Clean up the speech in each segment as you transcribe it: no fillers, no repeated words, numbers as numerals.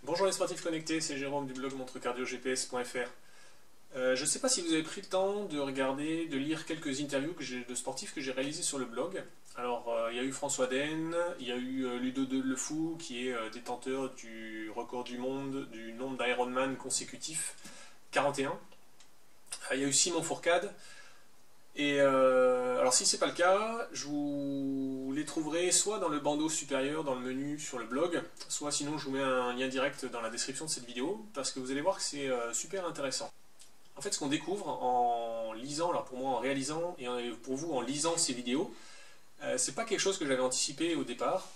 Bonjour les sportifs connectés, c'est Jérôme du blog montrecardiogps.fr. Je ne sais pas si vous avez pris le temps de regarder, de lire quelques interviews de sportifs que j'ai réalisées sur le blog. Alors, il y a eu François Den, il y a eu Ludo de Le Fou, qui est détenteur du record du monde du nombre d'Ironman consécutifs, 41. Il y a eu Simon Fourcade. Et alors si c'est pas le cas, je vous les trouverai soit dans le bandeau supérieur, dans le menu sur le blog, soit sinon je vous mets un lien direct dans la description de cette vidéo, parce que vous allez voir que c'est super intéressant. En fait, ce qu'on découvre en lisant, alors pour moi en réalisant, et pour vous en lisant ces vidéos, c'est pas quelque chose que j'avais anticipé au départ,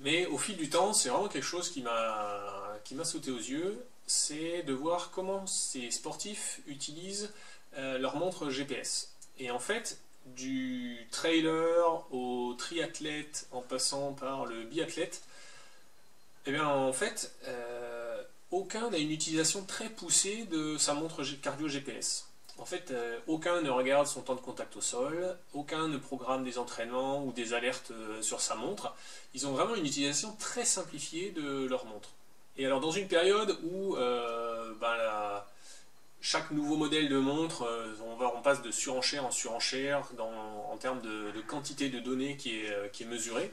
mais au fil du temps, c'est vraiment quelque chose qui m'a sauté aux yeux, c'est de voir comment ces sportifs utilisent leur montre GPS. Et en fait, du trailer au triathlète en passant par le biathlète, eh bien en fait, aucun n'a une utilisation très poussée de sa montre cardio GPS. En fait, aucun ne regarde son temps de contact au sol, aucun ne programme des entraînements ou des alertes sur sa montre. Ils ont vraiment une utilisation très simplifiée de leur montre. Et alors dans une période où chaque nouveau modèle de montre, on passe de surenchère en surenchère en termes de quantité de données qui est mesurée,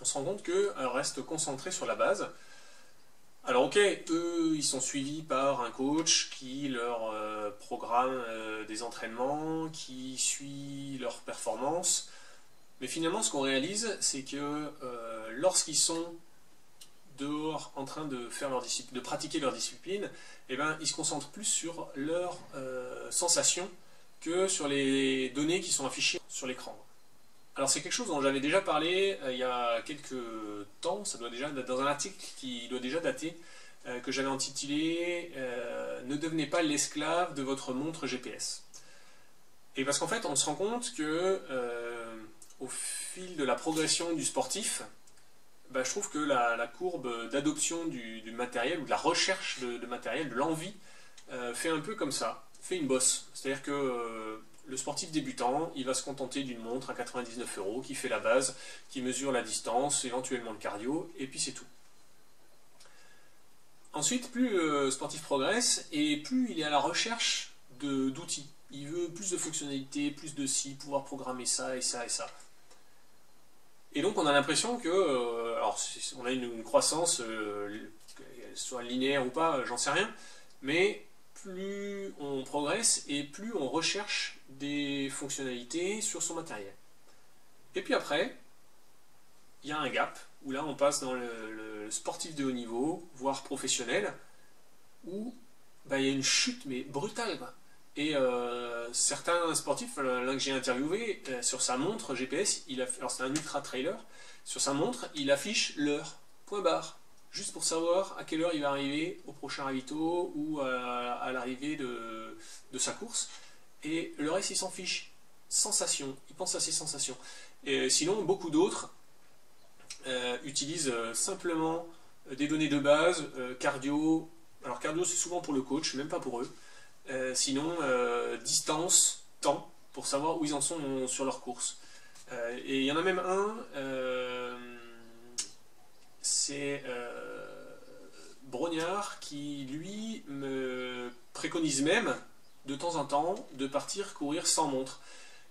on se rend compte qu'elle reste concentrée sur la base. Alors ok, eux, ils sont suivis par un coach qui leur programme des entraînements, qui suit leur performance, mais finalement ce qu'on réalise, c'est que lorsqu'ils sont dehors en train de pratiquer leur discipline, eh ben, ils se concentrent plus sur leurs sensations que sur les données qui sont affichées sur l'écran. Alors c'est quelque chose dont j'avais déjà parlé il y a quelques temps, ça doit déjà dans un article qui doit déjà dater, que j'avais intitulé Ne devenez pas l'esclave de votre montre GPS. Et parce qu'en fait on se rend compte que au fil de la progression du sportif, je trouve que la courbe d'adoption du matériel ou de la recherche de matériel, de l'envie, fait un peu comme ça, fait une bosse. C'est-à-dire que le sportif débutant, il va se contenter d'une montre à 99 € qui fait la base, qui mesure la distance, éventuellement le cardio, et puis c'est tout. Ensuite, plus le sportif progresse, et plus il est à la recherche d'outils. Il veut plus de fonctionnalités, plus de ci, pouvoir programmer ça et ça et ça. Et donc on a l'impression que, alors on a une croissance, qu'elle soit linéaire ou pas, j'en sais rien, mais plus on progresse et plus on recherche des fonctionnalités sur son matériel. Et puis après, il y a un gap, où là on passe dans le sportif de haut niveau, voire professionnel, où il y a une chute mais brutale, quoi. Et certains sportifs, l'un que j'ai interviewé, sur sa montre GPS, alors c'est un ultra trailer, sur sa montre, il affiche l'heure, point barre, juste pour savoir à quelle heure il va arriver au prochain ravito ou à l'arrivée de sa course. Et le reste, il s'en fiche. Sensation, il pense à ses sensations. Et sinon, beaucoup d'autres utilisent simplement des données de base, cardio. Alors cardio, c'est souvent pour le coach, même pas pour eux. Sinon, distance, temps, pour savoir où ils en sont sur leur course. Et il y en a même un, c'est Brognard, qui lui me préconise même, de temps en temps, de partir courir sans montre.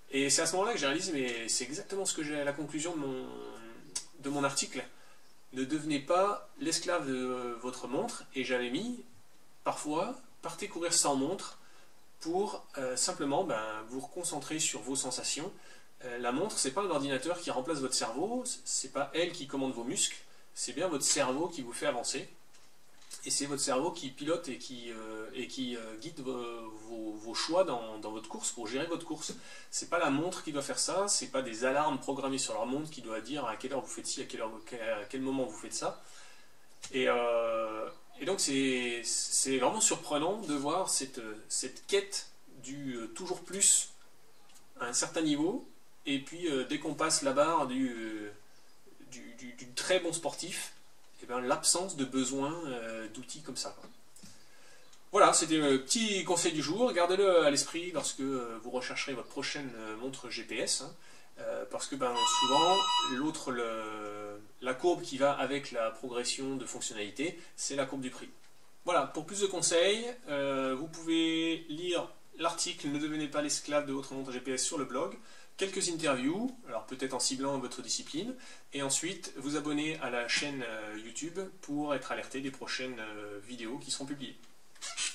Et c'est à ce moment-là que j'ai réalisé, mais c'est exactement ce que j'ai à la conclusion de mon article. Ne devenez pas l'esclave de votre montre, et j'avais mis, parfois, partez courir sans montre pour simplement vous reconcentrer sur vos sensations. La montre, c'est pas un ordinateur qui remplace votre cerveau, c'est pas elle qui commande vos muscles, c'est bien votre cerveau qui vous fait avancer. Et c'est votre cerveau qui pilote et qui guide vos choix dans votre course, pour gérer votre course. C'est pas la montre qui doit faire ça, c'est pas des alarmes programmées sur leur montre qui doit dire à quelle heure vous faites ci, à quel moment vous faites ça. Et donc c'est vraiment surprenant de voir cette quête du toujours plus à un certain niveau, et puis dès qu'on passe la barre du très bon sportif, l'absence de besoin d'outils comme ça. Voilà, c'était le petit conseil du jour. Gardez-le à l'esprit lorsque vous rechercherez votre prochaine montre GPS, parce que souvent, la courbe qui va avec la progression de fonctionnalité, c'est la courbe du prix. Voilà, pour plus de conseils, vous pouvez lire l'article Ne devenez pas l'esclave de votre montre GPS sur le blog, quelques interviews, alors peut-être en ciblant votre discipline, et ensuite vous abonner à la chaîne YouTube pour être alerté des prochaines vidéos qui seront publiées.